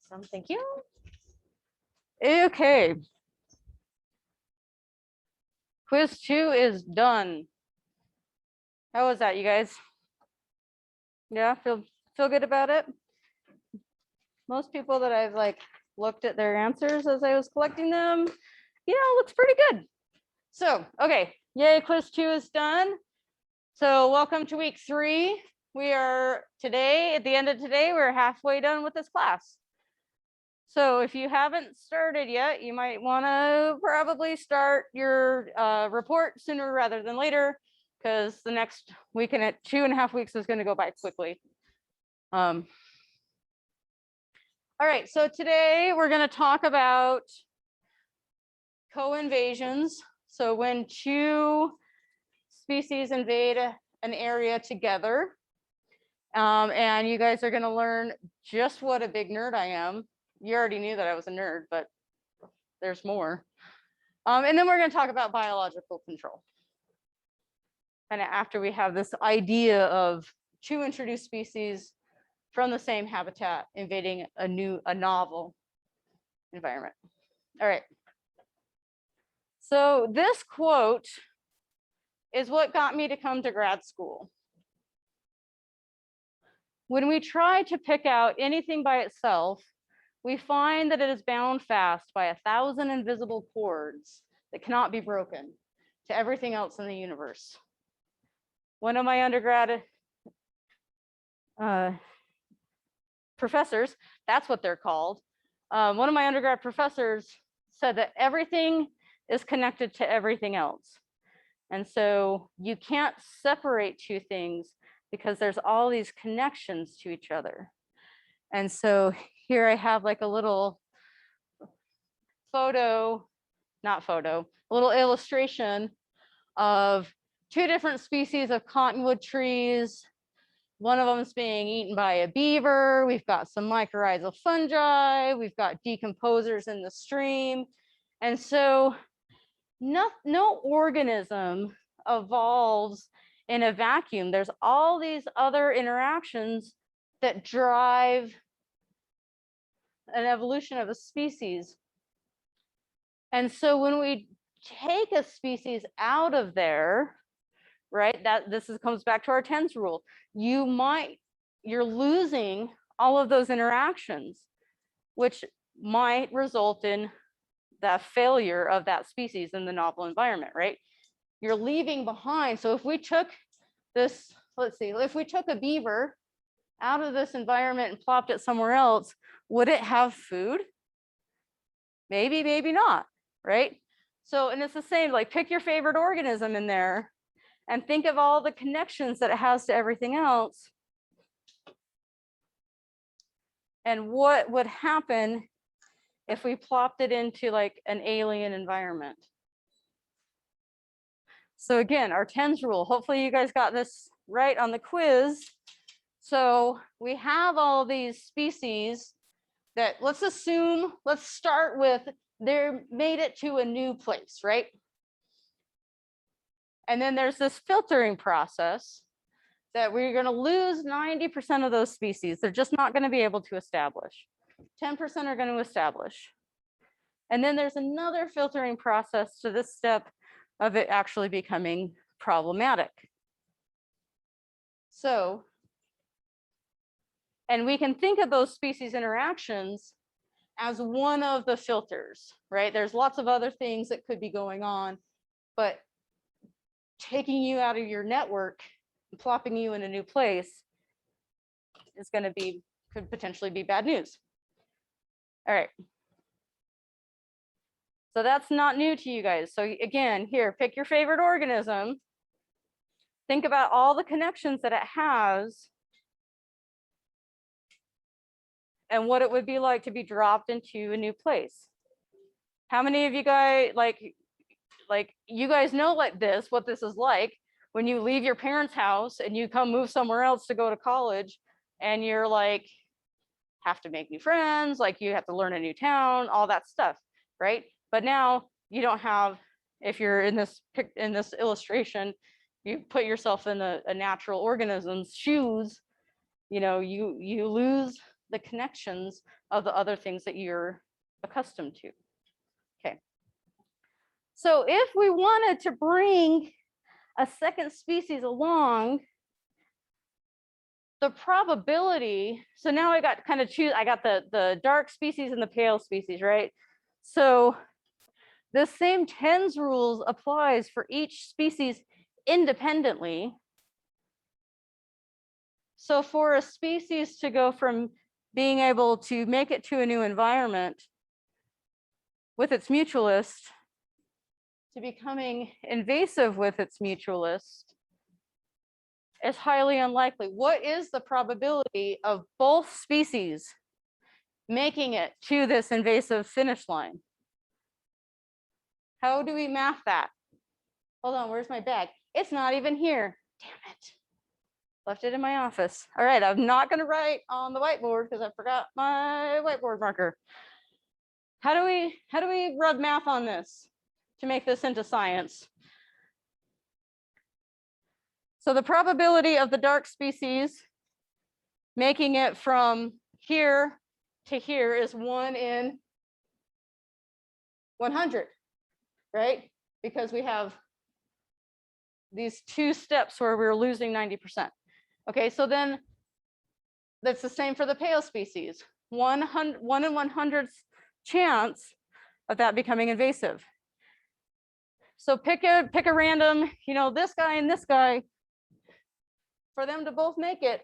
Awesome, thank you. Okay. Quiz 2 is done. How was that, you guys? Yeah, feel good about it? Most people that I've like looked at their answers as I was collecting them, yeah, looks pretty good. So, okay, yay, quiz 2 is done. So welcome to week 3. We are today, at the end of today, we're halfway done with this class. So if you haven't started yet, you might want to probably start your report sooner rather than later, because the next week and 2.5 weeks is going to go by quickly. All right, so today we're going to talk about co-invasions. So when 2 species invade an area together, and you guys are going to learn just what a big nerd I am. You already knew that I was a nerd, but there's more. And then we're going to talk about biological control. And after we have this idea of 2 introduced species from the same habitat invading a novel environment. All right. So this quote is what got me to come to grad school. When we try to pick out anything by itself, we find that it is bound fast by 1,000 invisible cords that cannot be broken to everything else in the universe. One of my undergrad professors, that's what they're called. One of my undergrad professors said that everything is connected to everything else. And so you can't separate 2 things because there's all these connections to each other. And so here I have like a little a little illustration of 2 different species of cottonwood trees. One of them is being eaten by a beaver. We've got some mycorrhizal fungi. We've got decomposers in the stream. And so no organism evolves in a vacuum. There's all these other interactions that drive an evolution of a species. And so when we take a species out of there, right, comes back to our tens rule. You're losing all of those interactions, which might result in the failure of that species in the novel environment, right? You're leaving behind. So if we took this, if we took a beaver out of this environment and plopped it somewhere else, would it have food? Maybe, maybe not, right? So, and it's the same, like pick your favorite organism in there and think of all the connections that it has to everything else. And what would happen if we plopped it into like an alien environment? So again, our tens rule, hopefully you guys got this right on the quiz. So we have all these species that let's start with they're made it to a new place, right? And then there's this filtering process that we're going to lose 90% of those species. They're just not going to be able to establish. 10% are going to establish. And then there's another filtering process to this step of it actually becoming problematic. So, and we can think of those species interactions as one of the filters, right? There's lots of other things that could be going on, but taking you out of your network and plopping you in a new place is going to could potentially be bad news. All right. So that's not new to you guys. So again, here, pick your favorite organism. Think about all the connections that it has and what it would be like to be dropped into a new place. How many of you guys, like you guys know what this is like when you leave your parents' house and you come move somewhere else to go to college and you're like, have to make new friends, like you have to learn a new town, all that stuff, right? But now you don't have, if you're in this illustration, you put yourself in a natural organism's shoes, you know, you lose the connections of the other things that you're accustomed to. Okay. So if we wanted to bring a second species along, the probability, so now I got kind of choose, I got the dark species and the pale species, right? So the same tens rules applies for each species independently. So for a species to go from being able to make it to a new environment with its mutualist to becoming invasive with its mutualist is highly unlikely. What is the probability of both species making it to this invasive finish line? How do we math that? Hold on, where's my bag? It's not even here. Damn it. Left it in my office. All right, I'm not going to write on the whiteboard because I forgot my whiteboard marker. How do we rub math on this to make this into science? So the probability of the dark species making it from here to here is 1 in 100, right? Because we have these two steps where we're losing 90%. Okay, so then that's the same for the pale species. 1 in 100th chance of that becoming invasive. So pick a random, you know, this guy and this guy, for them to both make it,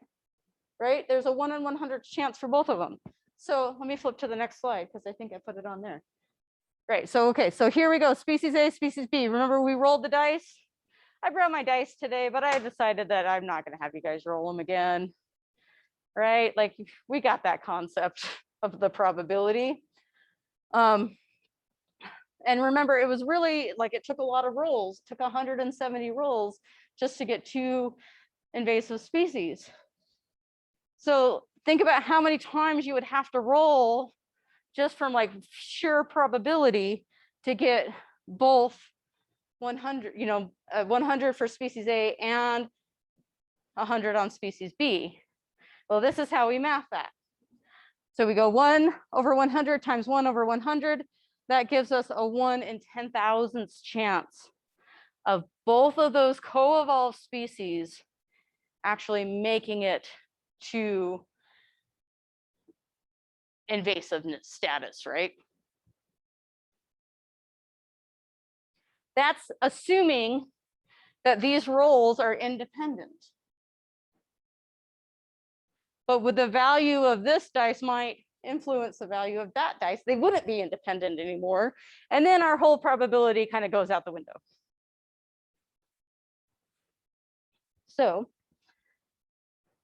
right? There's a 1 in 100 chance for both of them. So let me flip to the next slide because I think I put it on there. Right, so okay, so here we go, species A, species B. Remember we rolled the dice? I brought my dice today, but I decided that I'm not gonna have you guys roll them again, right? Like we got that concept of the probability. And remember, it was really like it took a lot of rolls, took 170 rolls just to get 2 invasive species. So think about how many times you would have to roll just from like sheer probability to get both 100, you know, 100 for species A and 100 on species B. Well, this is how we math that. So we go 1 over 100 times 1 over 100. That gives us a 1 in 10,000th chance of both of those co-evolved species actually making it to invasiveness status, right? That's assuming that these roles are independent. But with the value of this dice might influence the value of that dice, they wouldn't be independent anymore. And then our whole probability kind of goes out the window. So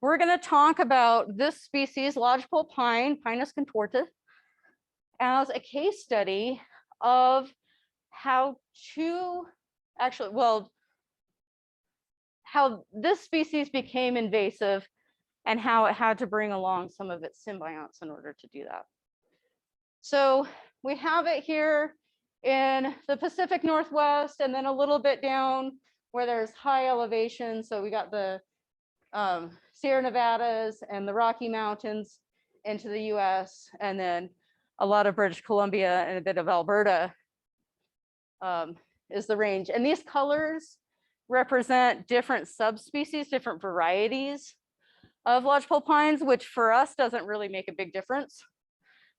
we're going to talk about this species, lodgepole pine, Pinus contorta, as a case study of how how this species became invasive and how it had to bring along some of its symbionts in order to do that. So we have it here in the Pacific Northwest and then a little bit down where there's high elevation. So we got the Sierra Nevadas and the Rocky Mountains into the US, and then a lot of British Columbia and a bit of Alberta is the range. And these colors represent different subspecies, different varieties of lodgepole pines, which for us doesn't really make a big difference.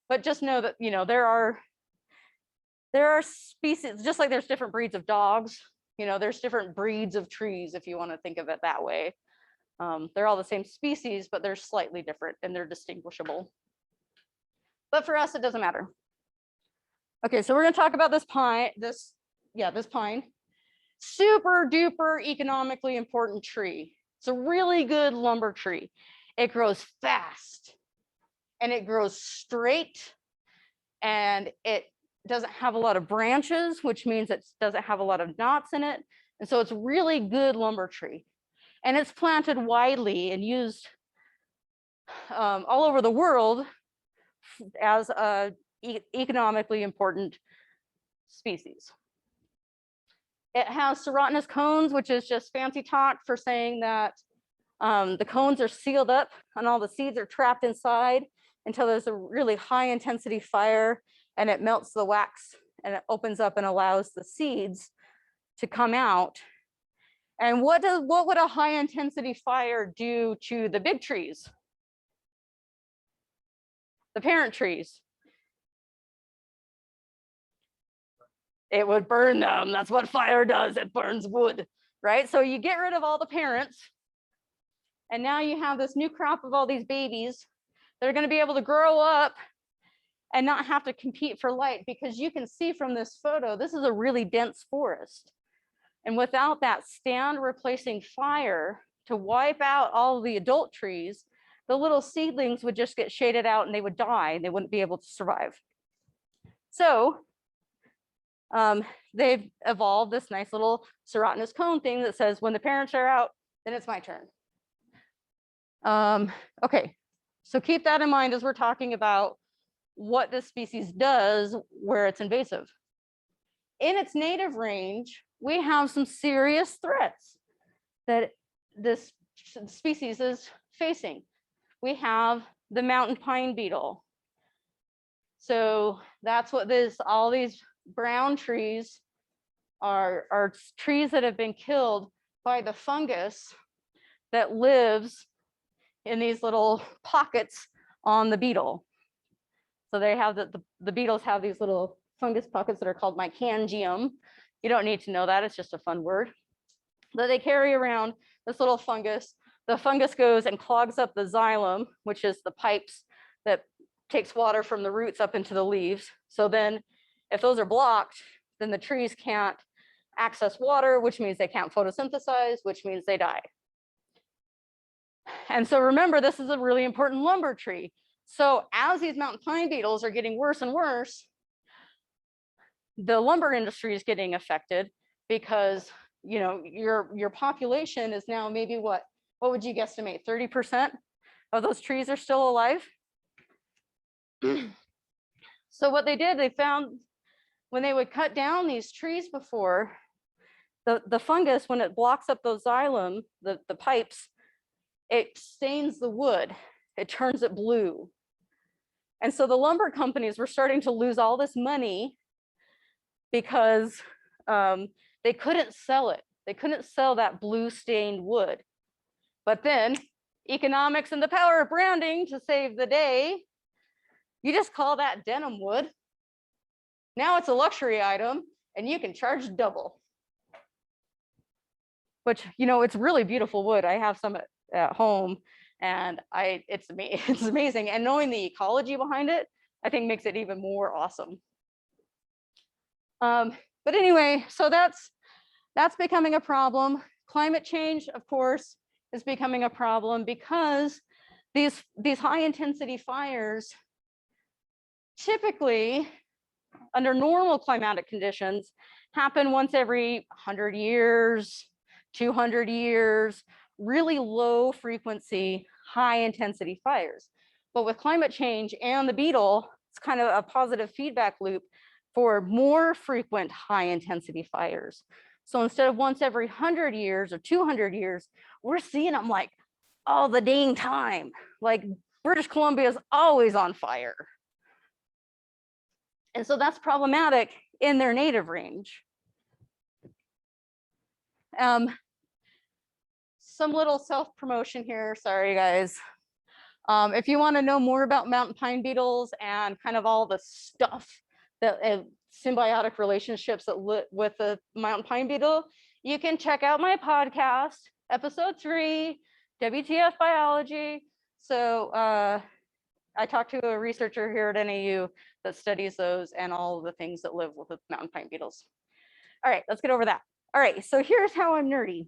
But just know that, you know, there are species, just like there's different breeds of dogs, you know, there's different breeds of trees, if you want to think of it that way. They're all the same species, but they're slightly different and they're distinguishable. But for us, it doesn't matter. Okay, so we're going to talk about this pine, this pine. Super duper economically important tree. It's a really good lumber tree. It grows fast and it grows straight and it doesn't have a lot of branches, which means it doesn't have a lot of knots in it. And so it's really good lumber tree. And it's planted widely and used all over the world as a economically important species. It has serotinous cones, which is just fancy talk for saying that the cones are sealed up and all the seeds are trapped inside. until there's a really high intensity fire and it melts the wax and it opens up and allows the seeds to come out. And what would a high intensity fire do to the big trees? The parent trees. It would burn them. That's what fire does. It burns wood, right? So you get rid of all the parents. And now you have this new crop of all these babies that are going to be able to grow up and not have to compete for light, because you can see from this photo, this is a really dense forest. And without that stand replacing fire to wipe out all the adult trees, the little seedlings would just get shaded out and they would die and they wouldn't be able to survive. So they've evolved this nice little serotinous cone thing that says when the parents are out, then it's my turn. Okay, so keep that in mind as we're talking about what this species does where it's invasive. In its native range, we have some serious threats that this species is facing. We have the mountain pine beetle. So that's what all these brown trees are trees that have been killed by the fungus that lives in these little pockets on the beetle. So they have the beetles have these little fungus pockets that are called mycangium. You don't need to know that, it's just a fun word. That they carry around this little fungus. The fungus goes and clogs up the xylem, which is the pipes that takes water from the roots up into the leaves. So then if those are blocked, then the trees can't access water, which means they can't photosynthesize, which means they die. And so remember, this is a really important lumber tree. So as these mountain pine beetles are getting worse and worse, the lumber industry is getting affected because, you know, your population is now maybe what would you guesstimate? 30% of those trees are still alive. So what they did, they found when they would cut down these trees before, the fungus, when it blocks up those xylem, the pipes, it stains the wood, it turns it blue. And so the lumber companies were starting to lose all this money because they couldn't sell it. They couldn't sell that blue stained wood. But then economics and the power of branding to save the day, you just call that denim wood. Now it's a luxury item and you can charge double. Which, you know, it's really beautiful wood. I have some at home and it's amazing. And knowing the ecology behind it, I think makes it even more awesome. But anyway, so that's becoming a problem. Climate change, of course, is becoming a problem because these high intensity fires typically under normal climatic conditions happen once every 100 years, 200 years, really low frequency, high intensity fires. But with climate change and the beetle, it's kind of a positive feedback loop for more frequent high intensity fires. So instead of once every 100 years or 200 years, we're seeing them like all the dang time. Like British Columbia is always on fire. And so that's problematic in their native range. Some little self-promotion here, sorry guys. If you want to know more about mountain pine beetles and kind of all the stuff that symbiotic relationships that with the mountain pine beetle, you can check out my podcast, episode 3, WTF Biology. So I talked to a researcher here at NAU that studies those and all of the things that live with the mountain pine beetles. All right, let's get over that. All right, so here's how I'm nerdy.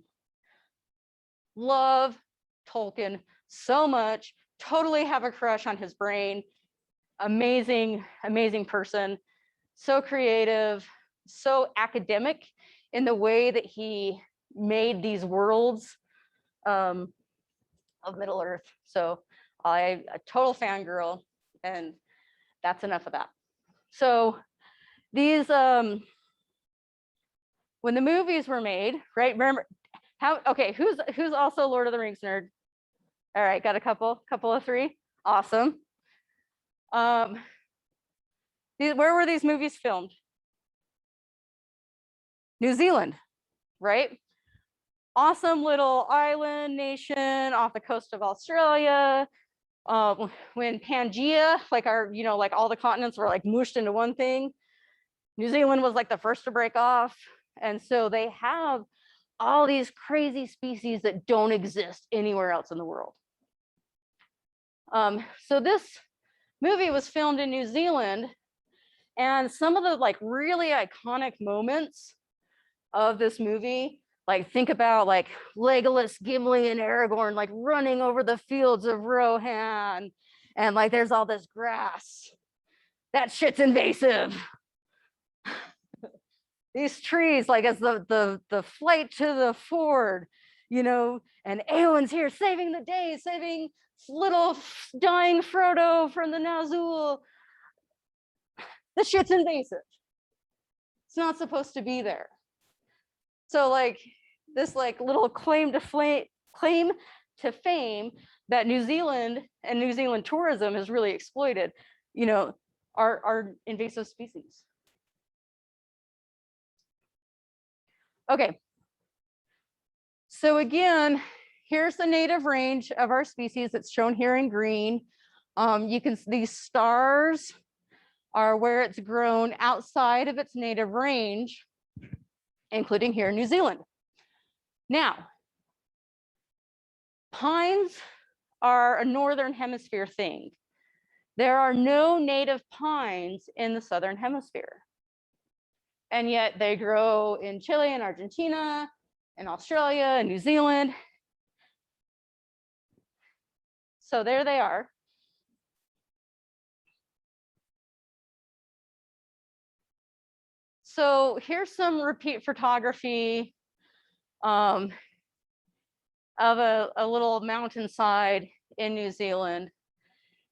Love Tolkien so much, totally have a crush on his brain. Amazing, amazing person. So creative, so academic in the way that he made these worlds of Middle Earth. So I'm a total fangirl, and that's enough of that. So these, when the movies were made, right? Remember how? Okay, who's also Lord of the Rings nerd? All right, got a couple of 3. Awesome. Where were these movies filmed? New Zealand, right? Awesome little island nation off the coast of Australia. When Pangea, like like all the continents were like mushed into one thing, New Zealand was like the first to break off. And so they have all these crazy species that don't exist anywhere else in the world. So this movie was filmed in New Zealand, and some of the like really iconic moments of this movie, like think about like Legolas, Gimli, and Aragorn like running over the fields of Rohan, and like there's all this grass. That shit's invasive. These trees, like as the flight to the ford, and Eowyn's here saving the day, saving little dying Frodo from the Nazgul. This shit's invasive. It's not supposed to be there. So like this like little claim to fame that New Zealand and New Zealand tourism has really exploited, are invasive species. Okay. So again, here's the native range of our species that's shown here in green. You can see these stars are where it's grown outside of its native range, including here in New Zealand. Now, pines are a northern hemisphere thing. There are no native pines in the southern hemisphere. And yet they grow in Chile and Argentina, and Australia and New Zealand. So there they are. So here's some repeat photography of a little mountainside in New Zealand.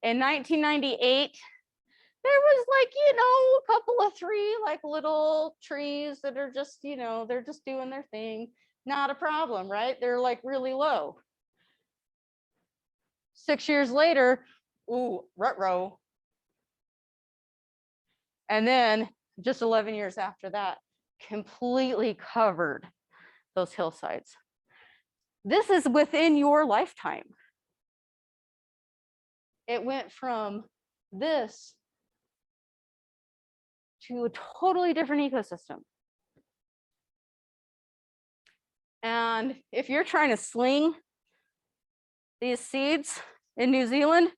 In 1998, there was like, a couple of three like little trees that are just, they're just doing their thing. Not a problem, right? They're like really low. 6 years later, ooh, ruh-roh. And then just 11 years after that, completely covered those hillsides. This is within your lifetime. It went from this to a totally different ecosystem. And if you're trying to sling these seeds in New Zealand,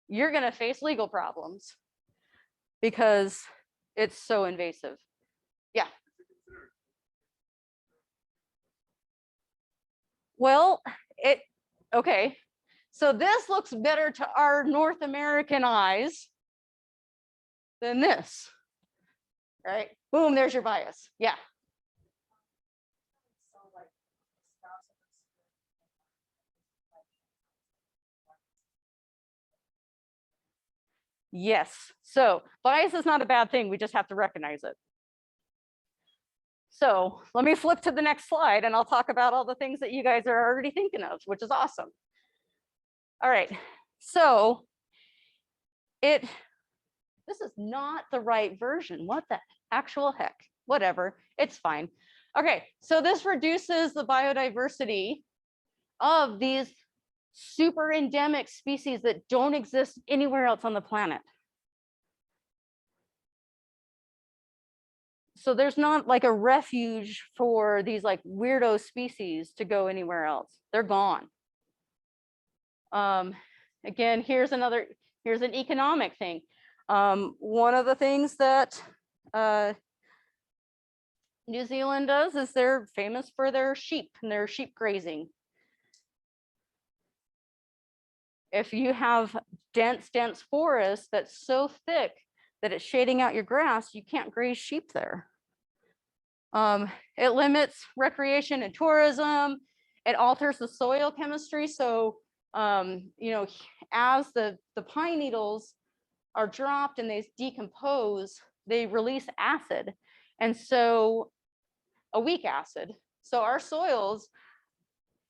you're going to face legal problems because it's so invasive. Yeah. Well, okay. So this looks better to our North American eyes than this, right? Boom, there's your bias. Yeah. Yes. So bias is not a bad thing. We just have to recognize it. So let me flip to the next slide and I'll talk about all the things that you guys are already thinking of, which is awesome. All right. So this is not the right version. What the actual heck? Whatever. It's fine. Okay. So this reduces the biodiversity of these super endemic species that don't exist anywhere else on the planet. So there's not like a refuge for these like weirdo species to go anywhere else. They're gone. Again, here's an economic thing. One of the things that New Zealand does is they're famous for their sheep and their sheep grazing. If you have dense forest that's so thick that it's shading out your grass, you can't graze sheep there. It limits recreation and tourism. It alters the soil chemistry. So, as the pine needles are dropped and they decompose, they release acid. And so a weak acid. So our soils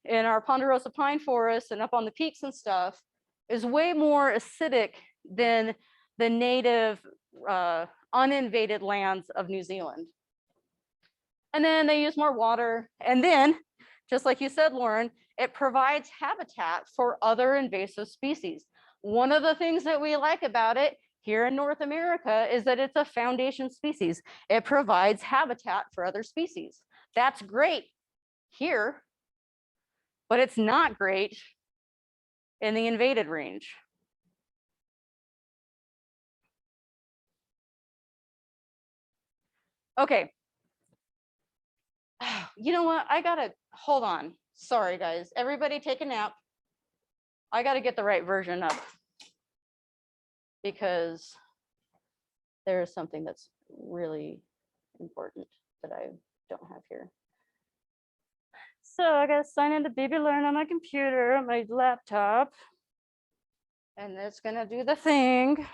in our ponderosa pine forests and up on the peaks and stuff is way more acidic than the native uninvaded lands of New Zealand. And then they use more water. And then, just like you said, Lauren, it provides habitat for other invasive species. One of the things that we like about it here in North America is that it's a foundation species. It provides habitat for other species. That's great here, but it's not great in the invaded range. Okay. You know what? I gotta, hold on. Sorry, guys. Everybody take a nap. I gotta get the right version up because there is something that's really important that I don't have here. So I gotta sign into Baby Learn on my computer, on my laptop. And it's gonna do the thing.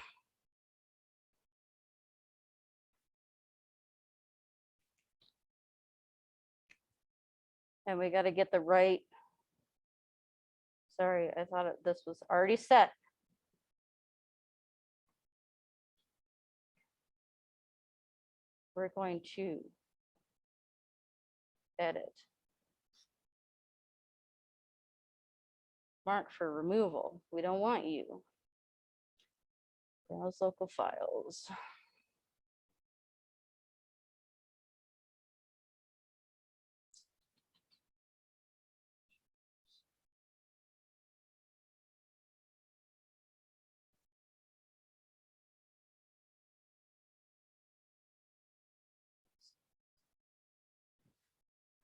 And we gotta get the right, sorry, I thought this was already set. We're going to edit. Mark for removal. We don't want you. Browse local files.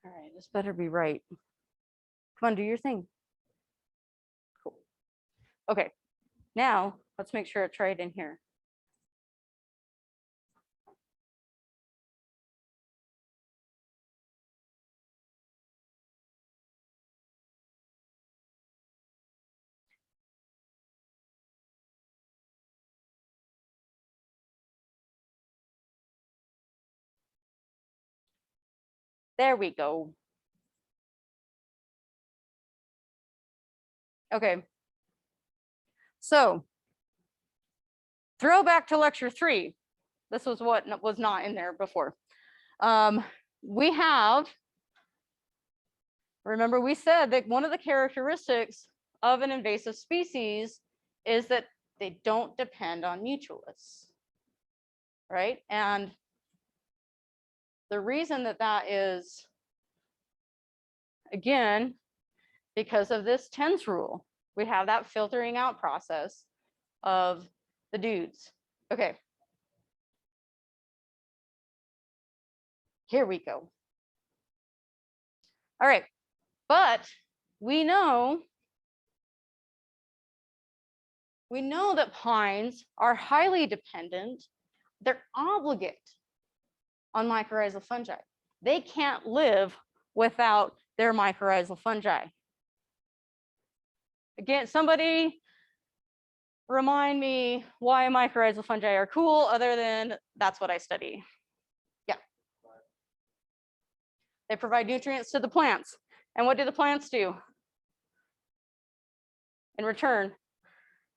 All right, this better be right. Come on, do your thing. Cool. Okay, now let's make sure it's right in here. There we go. Okay. So throwback to lecture 3. This was what was not in there before. We have, remember we said that one of the characteristics of an invasive species is that they don't depend on mutualists, right? And the reason that that is, again, because of this TENS rule, we have that filtering out process of the dudes. Okay. Here we go. All right, but we know that pines are highly dependent. They're obligate on mycorrhizal fungi. They can't live without their mycorrhizal fungi. Again, somebody remind me why mycorrhizal fungi are cool other than that's what I study. Yeah. They provide nutrients to the plants. And what do the plants do in return?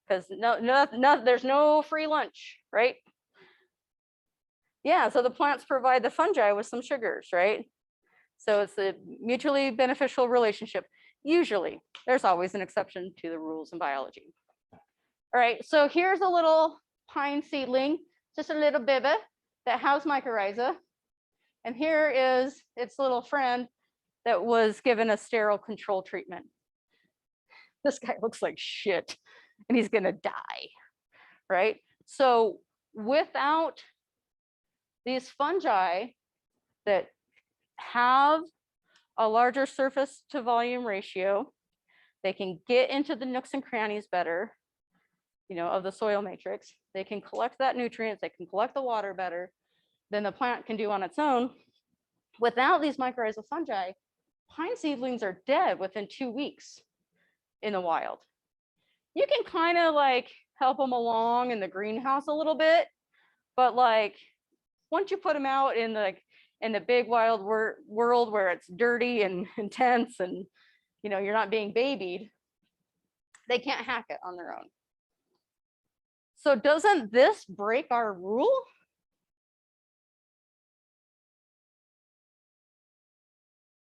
Because there's no free lunch, right? Yeah, so the plants provide the fungi with some sugars, right? So it's a mutually beneficial relationship. Usually, there's always an exception to the rules in biology. All right, so here's a little pine seedling, just a little baby that has mycorrhiza. And here is its little friend that was given a sterile control treatment. This guy looks like shit and he's gonna die, right? So without these fungi that have a larger surface to volume ratio, they can get into the nooks and crannies better, you know, of the soil matrix. They can collect that nutrients, they can collect the water better than the plant can do on its own. Without these mycorrhizal fungi, pine seedlings are dead within 2 weeks in the wild. You can kind of like help them along in the greenhouse a little bit, but like once you put them out in the big wild world where it's dirty and intense and you know you're not being babied, they can't hack it on their own. So doesn't this break our rule?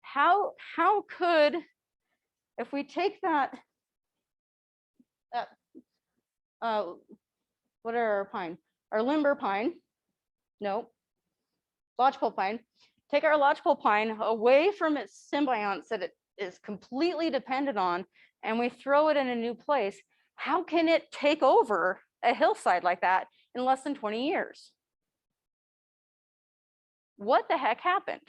How could, if we take that what are our pine? Our limber pine, no, lodgepole pine. Take our lodgepole pine away from its symbionts that it is completely dependent on, and we throw it in a new place. How can it take over a hillside like that in less than 20 years? What the heck happened?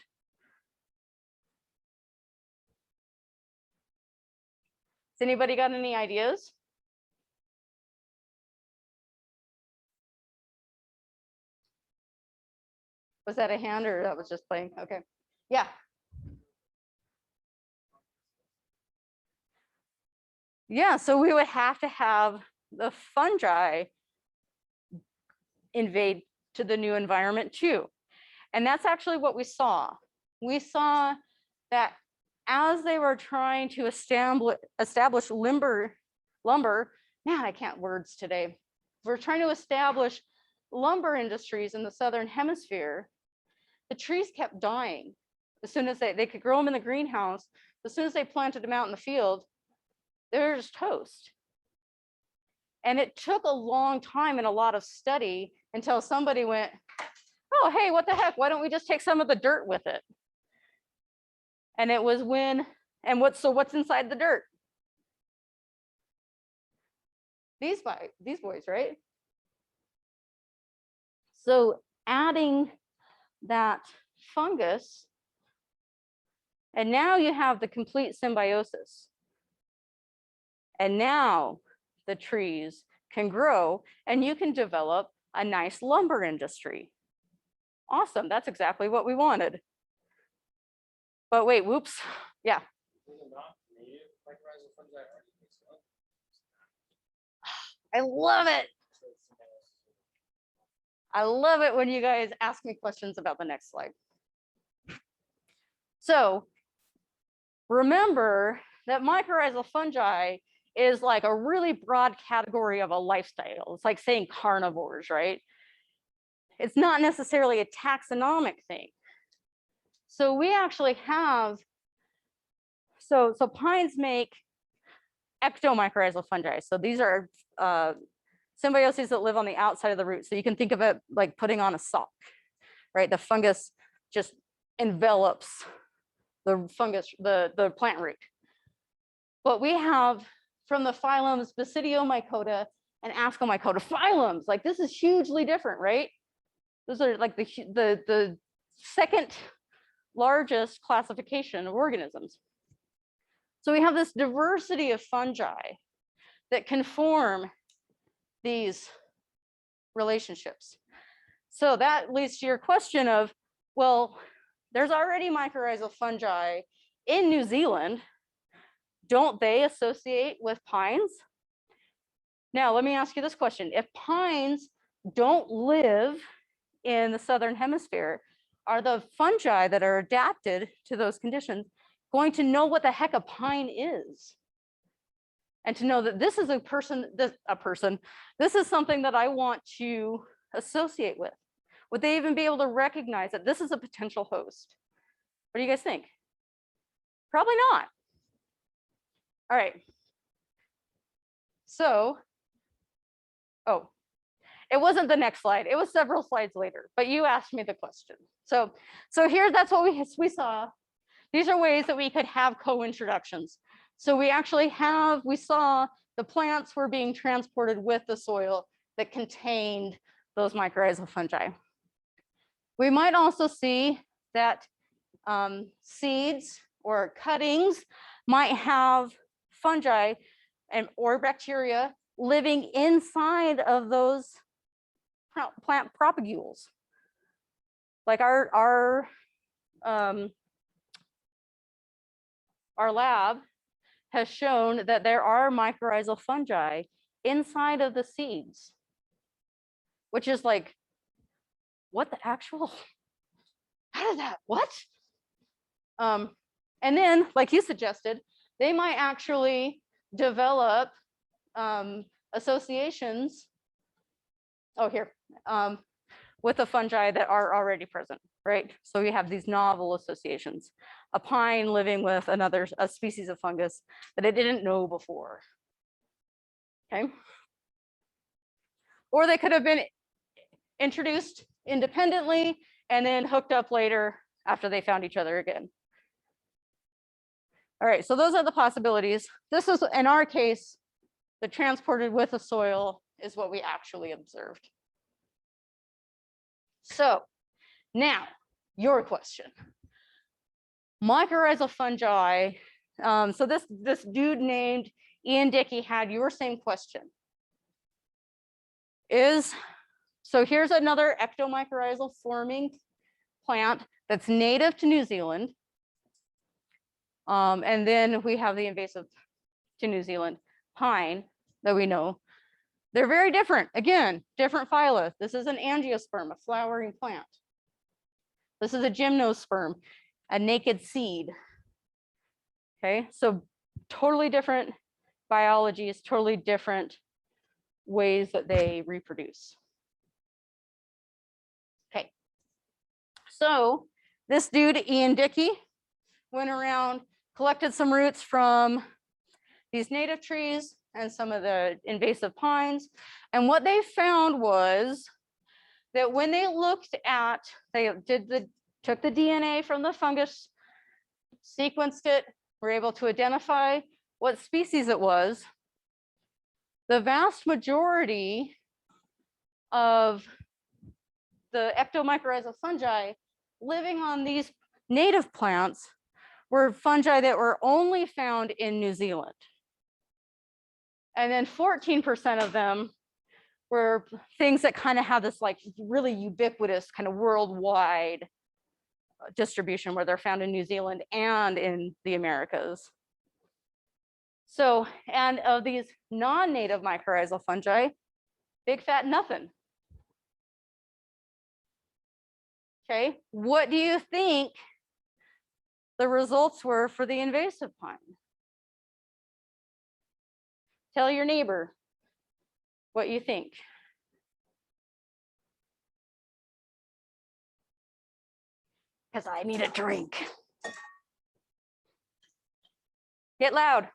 Has anybody got any ideas? Was that a hand or that was just playing? Okay. Yeah. Yeah, so we would have to have the fungi invade to the new environment too. And that's actually what we saw. We saw that as they were trying to establish lumber, man, I can't words today. We're trying to establish lumber industries in the Southern Hemisphere. The trees kept dying. As soon as they could grow them in the greenhouse, as soon as they planted them out in the field, they're just toast. And it took a long time and a lot of study until somebody went, oh, hey, what the heck? Why don't we just take some of the dirt with it? And it was when, and what's inside the dirt? These boys, right? So adding that fungus, and now you have the complete symbiosis. And now the trees can grow and you can develop a nice lumber industry. Awesome, that's exactly what we wanted. But wait, whoops, yeah. I love it. I love it when you guys ask me questions about the next slide. So remember that mycorrhizal fungi is like a really broad category of a lifestyle. It's like saying carnivores, right? It's not necessarily a taxonomic thing. So we actually have, so pines make ectomycorrhizal fungi. So these are symbioses that live on the outside of the root. So you can think of it like putting on a sock, right? The fungus just envelops the fungus, the plant root. But we have from the phylums Basidiomycota and Ascomycota phylums. Like this is hugely different, right? Those are like the second largest classification of organisms. So we have this diversity of fungi that can form these relationships. So that leads to your question of, well, there's already mycorrhizal fungi in New Zealand. Don't they associate with pines? Now, let me ask you this question. If pines don't live in the Southern Hemisphere, are the fungi that are adapted to those conditions going to know what the heck a pine is? And to know that this is this is something that I want to associate with. Would they even be able to recognize that this is a potential host? What do you guys think? Probably not. All right. So, oh, it wasn't the next slide. It was several slides later, but you asked me the question. So here, that's what we saw. These are ways that we could have co-introductions. So we saw the plants were being transported with the soil that contained those mycorrhizal fungi. We might also see that seeds or cuttings might have fungi or bacteria living inside of those plant propagules. Like our lab has shown that there are mycorrhizal fungi inside of the seeds, which is like, what the actual, how did that, what? And then, like you suggested, they might actually develop associations oh, here, with the fungi that are already present, right? So we have these novel associations. A pine living with a species of fungus that it didn't know before. Okay. Or they could have been introduced independently and then hooked up later after they found each other again. All right, so those are the possibilities. This is, in our case, the transported with the soil is what we actually observed. So now, your question. Mycorrhizal fungi. So this dude named Ian Dickey had your same question. So here's another ectomycorrhizal forming plant that's native to New Zealand. And then we have the invasive to New Zealand pine that we know. They're very different. Again, different phyla. This is an angiosperm, a flowering plant. This is a gymnosperm, a naked seed. Okay, so totally different biologies, totally different ways that they reproduce. Okay, so this dude, Ian Dickey, went around, collected some roots from these native trees and some of the invasive pines. And what they found was that when they looked at, took the DNA from the fungus, sequenced it, were able to identify what species it was. The vast majority of the ectomycorrhizal fungi living on these native plants were fungi that were only found in New Zealand. And then 14% of them were things that kind of have this like really ubiquitous kind of worldwide distribution where they're found in New Zealand and in the Americas. So, and of these non-native mycorrhizal fungi, big fat nothing. Okay, what do you think the results were for the invasive pine? Tell your neighbor what you think. Because I need a drink. Get loud.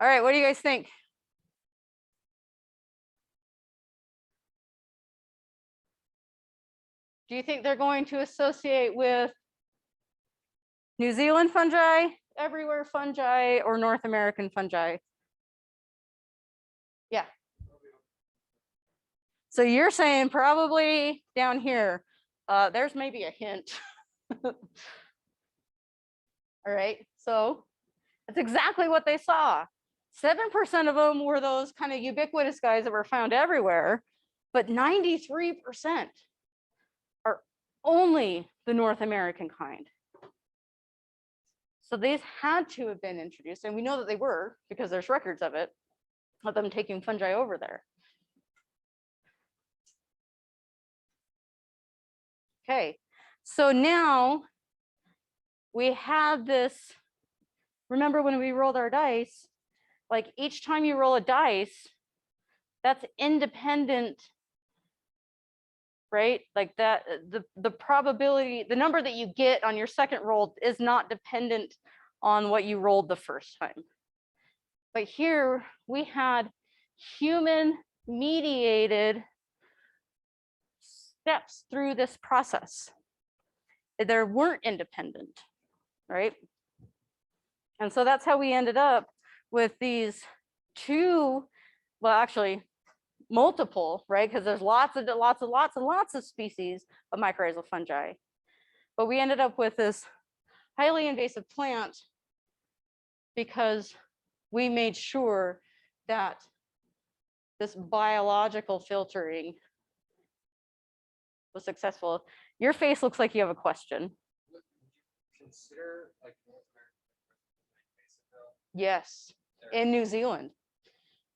All right, what do you guys think? Do you think they're going to associate with New Zealand fungi, everywhere fungi, or North American fungi? Yeah. So you're saying probably down here. There's maybe a hint. All right, so that's exactly what they saw. 7% of them were those kind of ubiquitous guys that were found everywhere, but 93% are only the North American kind. So these had to have been introduced, and we know that they were because there's records of it, of them taking fungi over there. Okay, so now we have this, remember when we rolled our dice, like each time you roll a dice, that's independent, right? Like that, the probability, the number that you get on your second roll is not dependent on what you rolled the first time. But here we had human mediated steps through this process. There weren't independent, right? And so that's how we ended up with these two, well, actually multiple, right? Because there's lots of species of mycorrhizal fungi. But we ended up with this highly invasive plant because we made sure that this biological filtering was successful. Your face looks like you have a question. consider like North America invasive though? Yes, in New Zealand.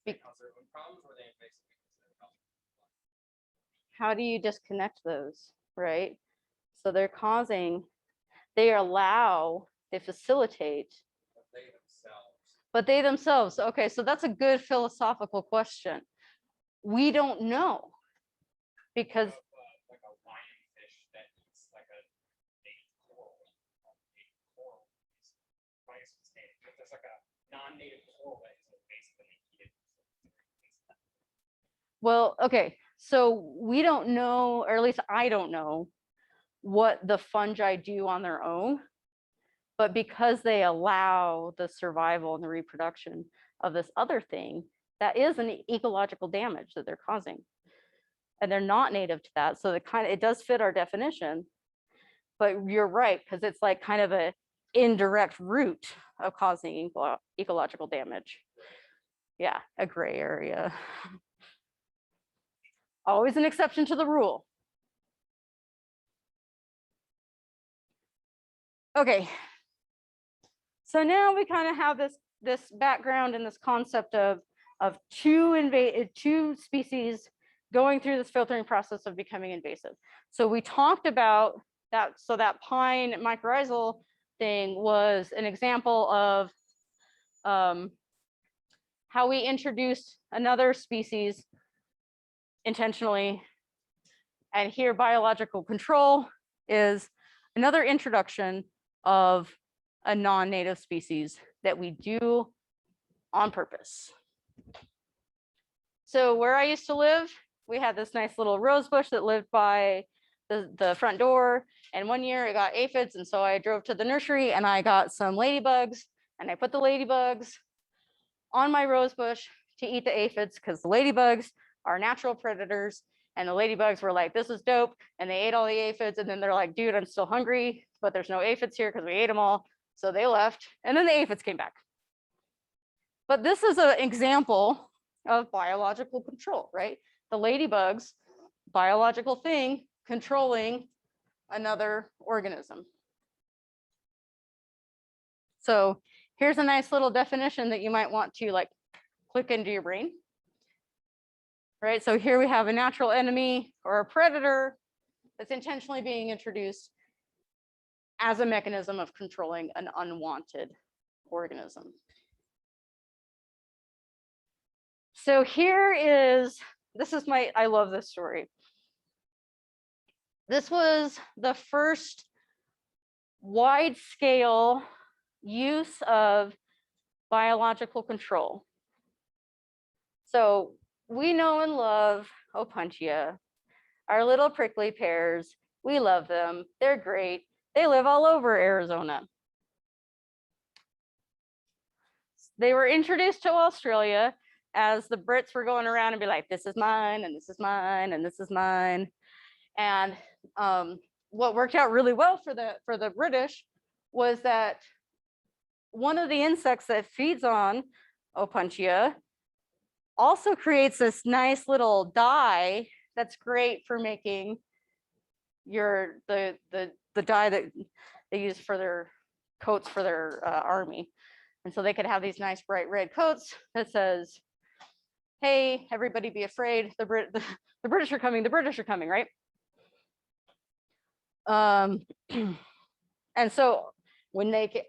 They cause their own problems, or they invasive because they're causing. How do you disconnect those, right? So they're causing, they allow, they facilitate, but they themselves. Okay, so that's a good philosophical question. We don't know because Like a lionfish that eats like a native coral. There's like a non-native coral that is invasive and they eat it. well, okay, so we don't know, or at least I don't know what the fungi do on their own, but because they allow the survival and the reproduction of this other thing, that is an ecological damage that they're causing. And they're not native to that. So it does fit our definition, but you're right, because it's like kind of a indirect route of causing ecological damage. Yeah, a gray area. Always an exception to the rule. Okay. So now we kind of have this background and this concept of two species going through this filtering process of becoming invasive. So we talked about that. So that pine mycorrhizal thing was an example of how we introduced another species intentionally. And here biological control is another introduction of a non-native species that we do on purpose. So where I used to live, we had this nice little rose bush that lived by the front door. And one year it got aphids. And so I drove to the nursery and I got some ladybugs and I put the ladybugs on my rose bush to eat the aphids because the ladybugs are natural predators. And the ladybugs were like, this is dope. And they ate all the aphids. And then they're like, dude, I'm still hungry, but there's no aphids here because we ate them all. So they left. And then the aphids came back. But this is an example of biological control, right? The ladybugs, biological thing, controlling another organism. So here's a nice little definition that you might want to like click into your brain. Right, so here we have a natural enemy or a predator that's intentionally being introduced as a mechanism of controlling an unwanted organism. So I love this story. This was the first wide scale use of biological control. So we know and love Opuntia, our little prickly pears. We love them. They're great. They live all over Arizona. They were introduced to Australia as the Brits were going around and be like, this is mine, and this is mine, and this is mine. And what worked out really well for the British was that one of the insects that feeds on Opuntia also creates this nice little dye that's great for making the dye that they use for their coats for their army. And so they could have these nice bright red coats that says, hey, everybody be afraid, the British are coming, the British are coming, right? And so when they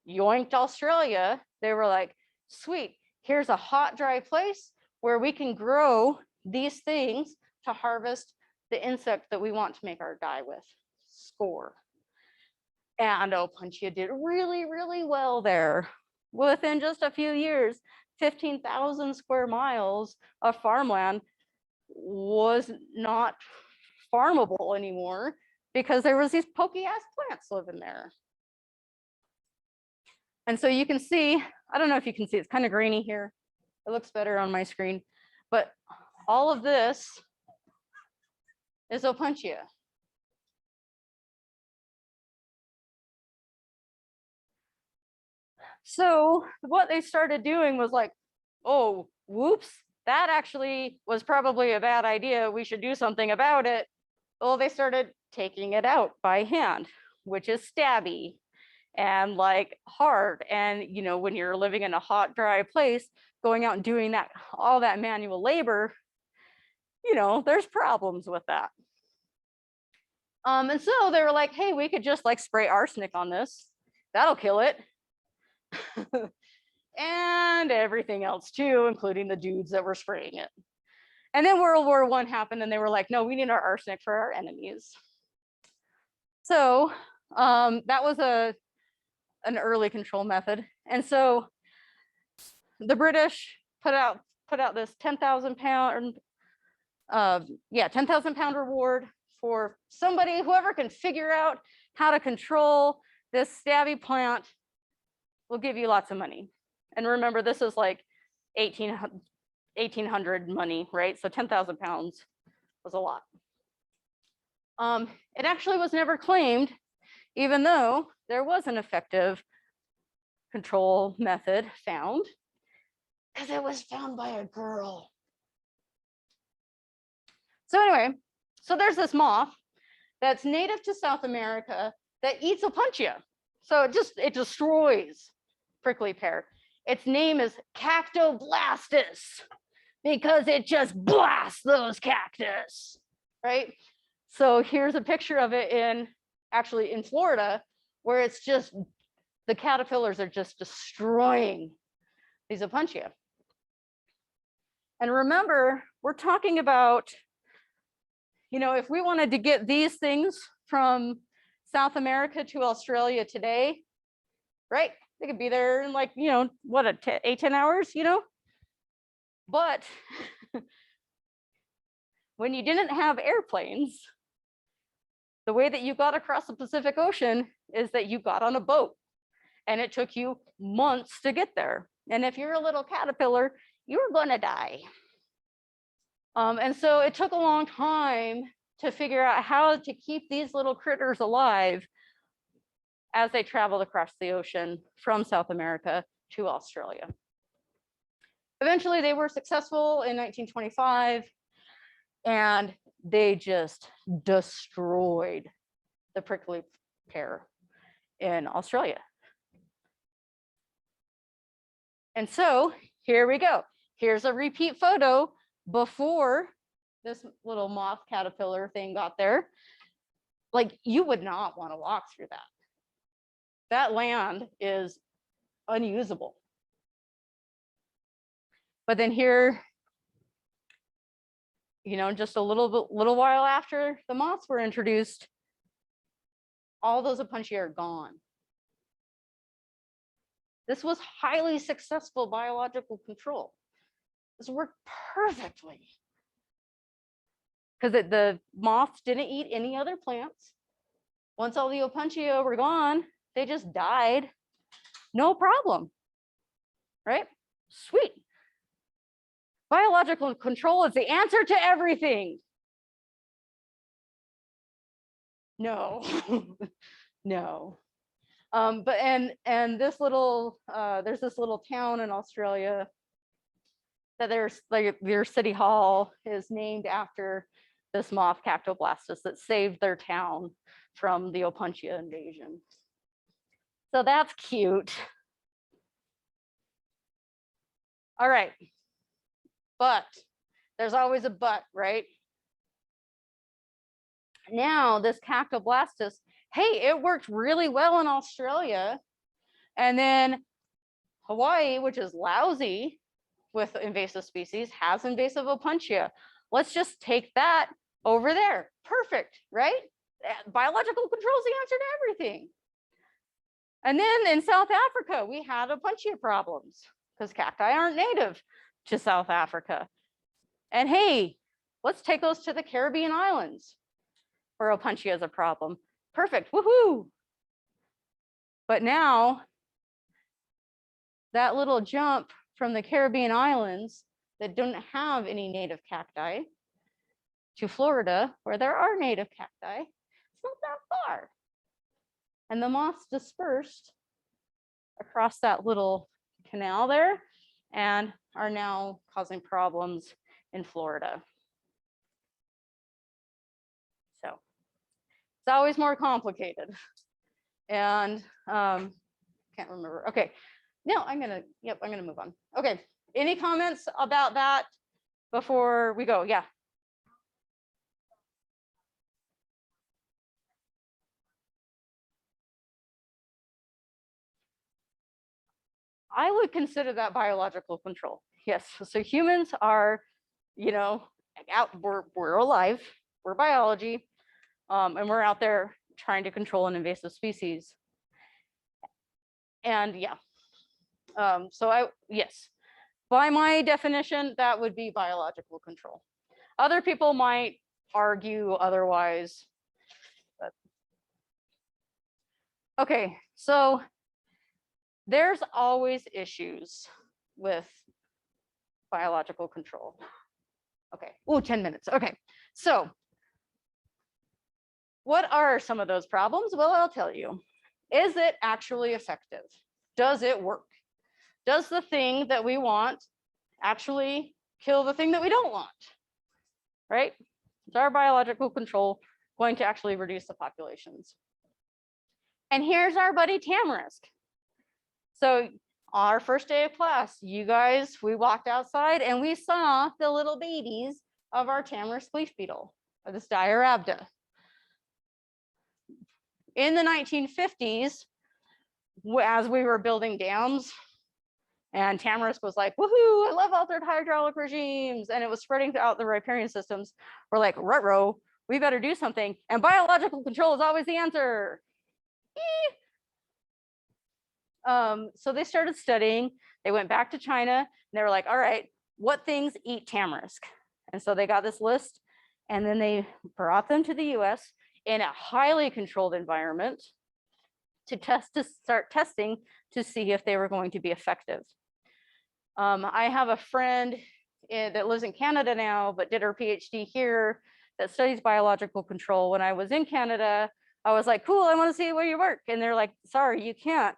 yoinked Australia, they were like, sweet, here's a hot, dry place where we can grow these things to harvest the insect that we want to make our dye with. Score. And Opuntia did really, really well there. Within just a few years, 15,000 square miles of farmland was not farmable anymore because there was these pokey ass plants living there. And so you can see, I don't know if you can see, it's kind of grainy here. It looks better on my screen, but all of this is Opuntia. So what they started doing was like, oh, whoops, that actually was probably a bad idea. We should do something about it. Well, they started taking it out by hand, which is stabby. and like hard. And when you're living in a hot, dry place, going out and doing all that manual labor, there's problems with that. And so they were like, hey, we could just like spray arsenic on this. That'll kill it. And everything else too, including the dudes that were spraying it. And then World War I happened and they were like, no, we need our arsenic for our enemies. So that was an early control method. And so the British put out this 10,000 pound, 10,000 pound reward for somebody, whoever can figure out how to control this stabby plant will give you lots of money. And remember, this is like 1800 money, right? So 10,000 pounds was a lot. It actually was never claimed, even though there was an effective control method found, because it was found by a girl. So anyway, so there's this moth that's native to South America that eats opuntia. So it destroys prickly pear. Its name is Cactoblastus because it just blasts those cactus, right? So here's a picture of it in Florida, where it's just, the caterpillars are just destroying these opuntia. And remember, we're talking about, if we wanted to get these things from South America to Australia today, right? They could be there in like, 8-10 hours, But when you didn't have airplanes, the way that you got across the Pacific Ocean is that you got on a boat and it took you months to get there. And if you're a little caterpillar, you're gonna die. And so it took a long time to figure out how to keep these little critters alive as they traveled across the ocean from South America to Australia. Eventually, they were successful in 1925, and they just destroyed the prickly pear in Australia. And so here we go. Here's a repeat photo before this little moth caterpillar thing got there. Like, you would not want to walk through that. That land is unusable. But then here, just a little while after the moths were introduced, all those opuntia are gone. This was highly successful biological control. This worked perfectly. Because the moths didn't eat any other plants. Once all the opuntia were gone, they just died. No problem, right? Sweet. Biological control is the answer to everything. No, no. But this little, there's this little town in Australia that their city hall is named after this moth Cactoblastus that saved their town from the opuntia invasion. So that's cute. All right, but there's always a but, right? Now this Cactoblastus, hey, it worked really well in Australia. And then Hawaii, which is lousy with invasive species, has invasive opuntia. Let's just take that over there. Perfect, right? Biological control is the answer to everything. And then in South Africa, we had opuntia problems because cacti aren't native to South Africa. And hey, let's take those to the Caribbean islands where opuntia is a problem. Perfect, woohoo. But now that little jump from the Caribbean islands that don't have any native cacti to Florida, where there are native cacti, it's not that far. And the moths dispersed across that little canal there and are now causing problems in Florida. So it's always more complicated. And can't remember. Okay. No, I'm gonna move on. Okay. Any comments about that before we go? Yeah. I would consider that biological control. Yes. So humans are, we're alive, we're biology, and we're out there trying to control an invasive species. And yeah, yes, by my definition, that would be biological control. Other people might argue otherwise. But... Okay, so there's always issues with biological control. Okay, 10 minutes. Okay, so what are some of those problems? Well, I'll tell you. Is it actually effective? Does it work? Does the thing that we want actually kill the thing that we don't want? Right? Is our biological control going to actually reduce the populations? And here's our buddy Tamarisk. So our first day of class, you guys, we walked outside and we saw the little babies of our tamarisk leaf beetle, or this Diarabda. In the 1950s, as we were building dams, and tamarisk was like, woohoo, I love altered hydraulic regimes, and it was spreading out the riparian systems. We're like, ruh-roh, we better do something, and biological control is always the answer. So they started studying. They went back to China, and they were like, all right, what things eat tamarisk? And so they got this list, and then they brought them to the US in a highly controlled environment to start testing to see if they were going to be effective. I have a friend that lives in Canada now, but did her PhD here that studies biological control. When I was in Canada, I was like, cool, I want to see where you work. And they're like, sorry, you can't,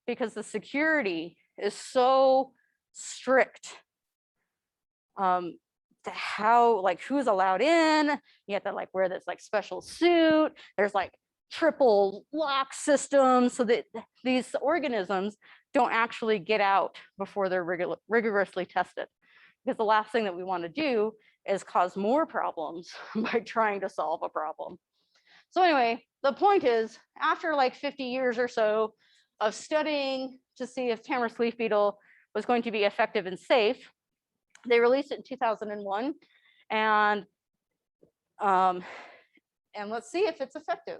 because the security is so strict. To how, like, who's allowed in, you have to like wear this like special suit. There's like triple lock systems so that these organisms don't actually get out before they're rigorously tested. Because the last thing that we want to do is cause more problems by trying to solve a problem. So anyway, the point is, after like 50 years or so of studying to see if tamarisk leaf beetle was going to be effective and safe, they released it in 2001, and let's see if it's effective.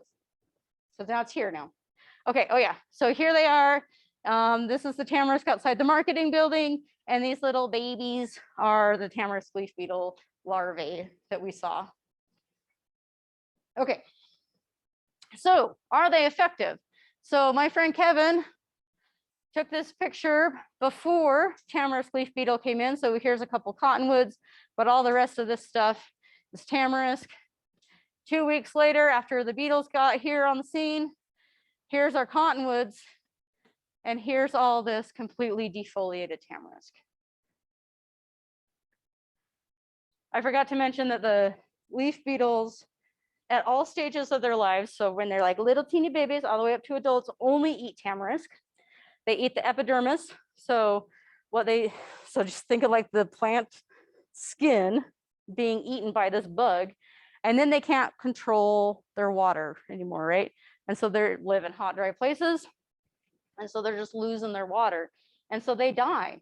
So now it's here now. Okay, oh yeah, so here they are. This is the tamarisk outside the marketing building, and these little babies are the tamarisk leaf beetle larvae that we saw. Okay, so are they effective? So my friend Kevin took this picture before tamarisk leaf beetle came in. So here's a couple cottonwoods, but all the rest of this stuff is tamarisk. 2 weeks later, after the beetles got here on the scene, here's our cottonwoods, and here's all this completely defoliated tamarisk. I forgot to mention that the leaf beetles at all stages of their lives, so when they're like little teeny babies all the way up to adults, only eat tamarisk. They eat the epidermis. So just think of like the plant skin being eaten by this bug, and then they can't control their water anymore, right? And so they live in hot, dry places, and so they're just losing their water, and so they die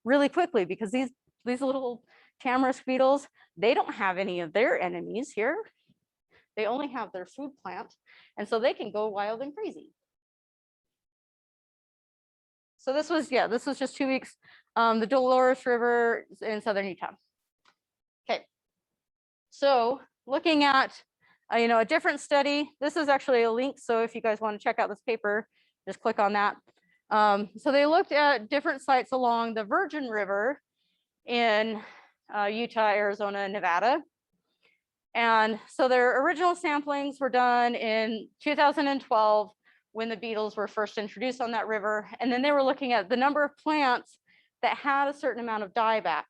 really quickly because these little tamarisk beetles, they don't have any of their enemies here. They only have their food plant, and so they can go wild and crazy. So this was just 2 weeks. The Dolores River in southern Utah. Okay, so looking at a different study. This is actually a link, so if you guys want to check out this paper, just click on that. So they looked at different sites along the Virgin River in Utah, Arizona, and Nevada. And so their original samplings were done in 2012 when the beetles were first introduced on that river. And then they were looking at the number of plants that had a certain amount of dieback.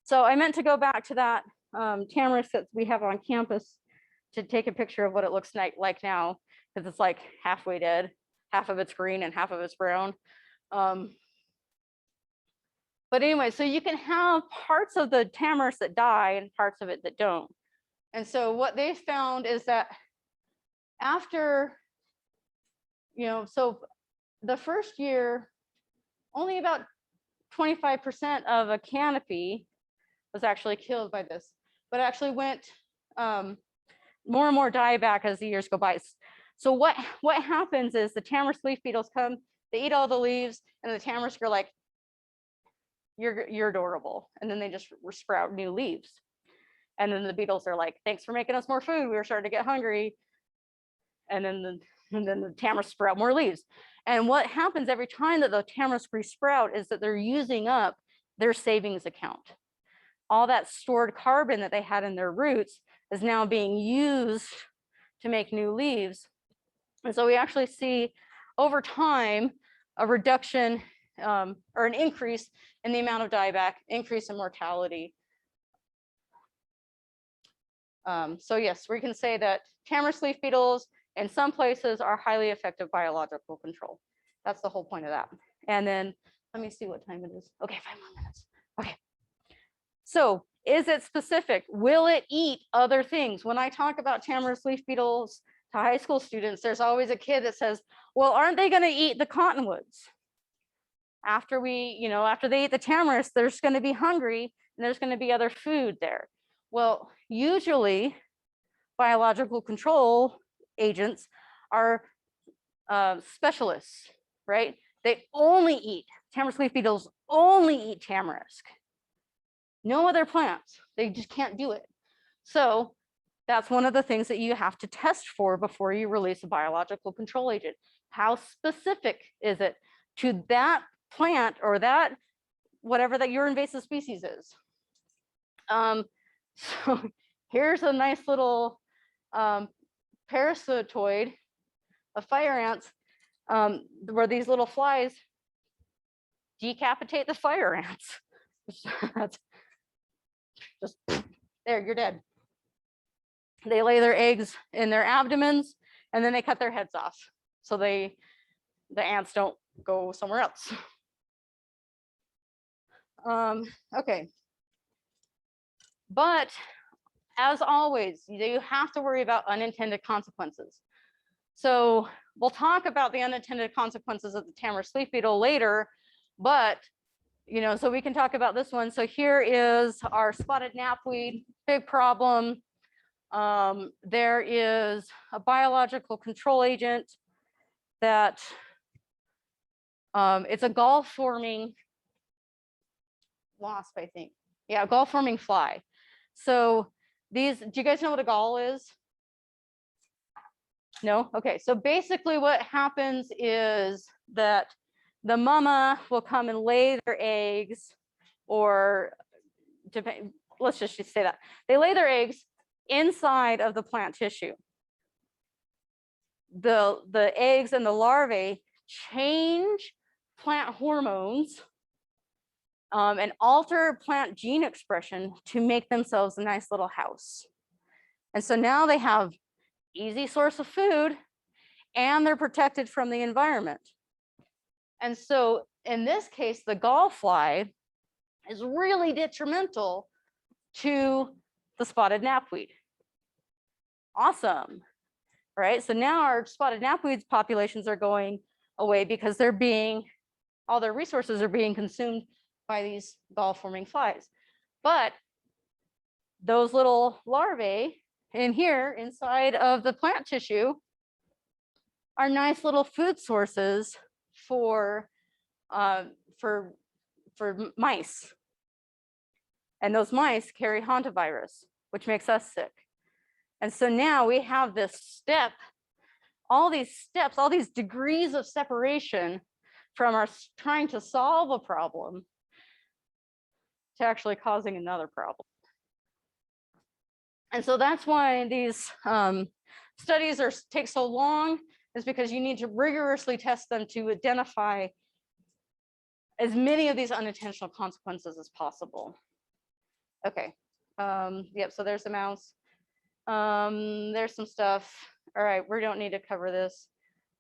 So I meant to go back to that tamarisk that we have on campus to take a picture of what it looks like now. because it's like halfway dead, half of it's green and half of it's brown. But anyway, so you can have parts of the tamarisk that die and parts of it that don't. And so what they found is that after, so the first year, only about 25% of a canopy was actually killed by this, but actually went more and more dieback as the years go by. So what happens is the tamarisk leaf beetles come, they eat all the leaves, and the tamarisk are like, you're adorable. And then they just sprout new leaves. And then the beetles are like, thanks for making us more food. We were starting to get hungry. And then the tamarisk sprout more leaves. And what happens every time that the tamarisk resprout is that they're using up their savings account. All that stored carbon that they had in their roots is now being used to make new leaves. And so we actually see over time a reduction or an increase in the amount of dieback, increase in mortality. So yes, we can say that tamarisk leaf beetles in some places are highly effective biological control. That's the whole point of that. And then let me see what time it is. Okay, 5 more minutes. Okay. So is it specific? Will it eat other things? When I talk about tamarisk leaf beetles to high school students, there's always a kid that says, well, aren't they going to eat the cottonwoods? After after they eat the tamarisk, there's going to be hungry and there's going to be other food there. Well, usually biological control agents are specialists, right? They only eat, tamarisk leaf beetles only eat tamarisk. No other plants, they just can't do it. So that's one of the things that you have to test for before you release a biological control agent. How specific is it to that plant or that whatever that your invasive species is? So here's a nice little parasitoid of fire ants where these little flies decapitate the fire ants. Just there, you're dead. They lay their eggs in their abdomens and then they cut their heads off. So the ants don't go somewhere else. Okay. But as always, you have to worry about unintended consequences. So we'll talk about the unintended consequences of the tamarisk leaf beetle later, but so we can talk about this one. So here is our spotted knapweed, big problem. There is a biological control agent that it's a gall-forming wasp, I think. Yeah, gall-forming fly. So do you guys know what a gall is? No? Okay, so basically what happens is that the mama will come and lay their eggs, or let's just say that. They lay their eggs inside of the plant tissue. The eggs and the larvae change plant hormones and alter plant gene expression to make themselves a nice little house. And so now they have easy source of food and they're protected from the environment. And so in this case, the gall fly is really detrimental to the spotted knapweed. Awesome, right? So now our spotted knapweed populations are going away because all their resources are being consumed by these gall-forming flies. But those little larvae in here inside of the plant tissue are nice little food sources for mice. And those mice carry hantavirus, which makes us sick. And so now we have this all these steps, all these degrees of separation from our trying to solve a problem to actually causing another problem. And so that's why these studies take so long, is because you need to rigorously test them to identify as many of these unintentional consequences as possible. Okay, yep, so there's the mouse. There's some stuff. all right, we don't need to cover this.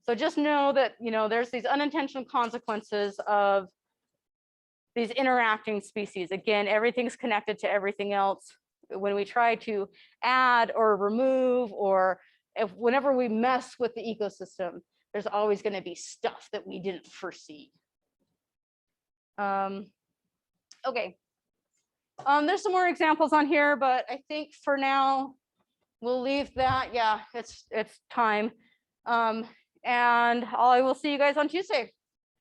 So just know that, there's these unintentional consequences of these interacting species. Again, everything's connected to everything else. When we try to add or remove, or whenever we mess with the ecosystem, there's always going to be stuff that we didn't foresee. Okay. There's some more examples on here, but I think for now we'll leave that. Yeah, it's time. And I will see you guys on Tuesday.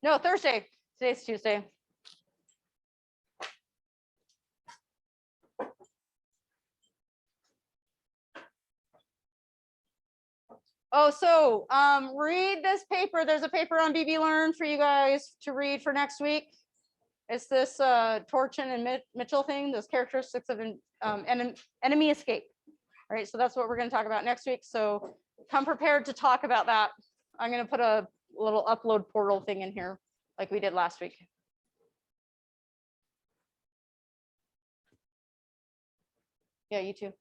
No, Thursday. Today's Tuesday. Oh, so read this paper. There's a paper on BB Learn for you guys to read for next week. It's this Torchin and Mitchell thing, those characteristics of enemy escape. All right, so that's what we're going to talk about next week. So come prepared to talk about that. I'm going to put a little upload portal thing in here like we did last week. Yeah, you too.